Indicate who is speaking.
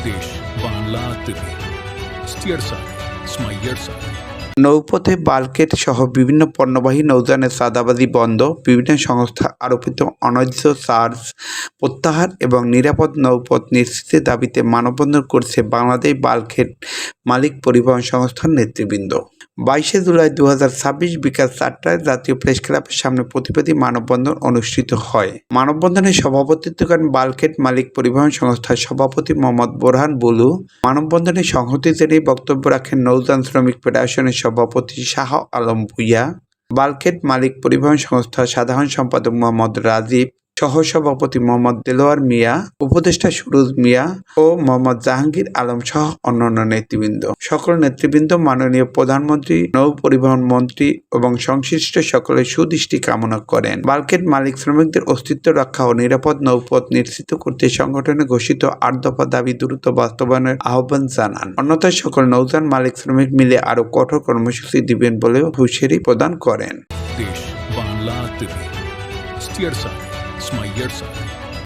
Speaker 1: দেশ Bangla TV stair সাথে স্মাইয়ার সাথে
Speaker 2: নৌপথে বাল্কেট সহ বিভিন্ন পণ্যবাহী নৌযানের চাঁদাবাজি বন্ধ, বিভিন্ন সংস্থা আরোপিত অন্যায্য চার্জ প্রত্যাহার এবং নিরাপদ নৌপথ নিশ্চিতের দাবিতে মানববন্ধন করছে বাংলাদেশ বাল্কেট মালিক পরিবহন সংস্থার নেতৃবৃন্দ। 22শে জুলাই 2026 বিকাল 4টায় জাতীয় প্রেস ক্লাবের সামনে প্রতিবাদী মানববন্ধন অনুষ্ঠিত হয়। মানববন্ধনে সভাপতিত্ব করেন বাল্কেট মালিক পরিবহন সংস্থার সভাপতি মোহাম্মদ বোরহান বুলু। মানববন্ধনে সংহতি জানিয়ে বক্তব্য রাখেন নৌযান শ্রমিক ফেডারেশনের সভাপতি শাহ আলম ভূঁইয়া, বাল্কেট মালিক পরিবহন সংস্থার সাধারণ সম্পাদক মোহাম্মদ রাজীব, সহসভাপতি মোহাম্মদ দেলোয়ার মিয়া, উপদেষ্টা সুরুজ মিয়া ও মোহাম্মদ জাহাঙ্গীর আলম সহ অন্যান্য নেতৃবৃন্দ। সকল নেতৃবৃন্দ মাননীয় প্রধানমন্ত্রী, নৌ পরিবহন মন্ত্রী এবং সংশ্লিষ্ট সকলের সুদৃষ্টি কামনা করেন। বাল্কেট মালিক শ্রমিকদের অস্তিত্ব রক্ষা ও নিরাপদ নৌপথ নিশ্চিত করতে সংগঠনে ঘোষিত 8 দফা দাবি দ্রুত বাস্তবায়নের আহ্বান জানান। অন্যথায় সকল নৌযান মালিক শ্রমিক মিলে আরও কঠোর কর্মসূচি দিবেন বলেও হুঁশিয়ারি প্রদান করেন।
Speaker 1: দেশ বাংলা টিভি স্টিয়ার সাথে স্মাইয়ার সাথে।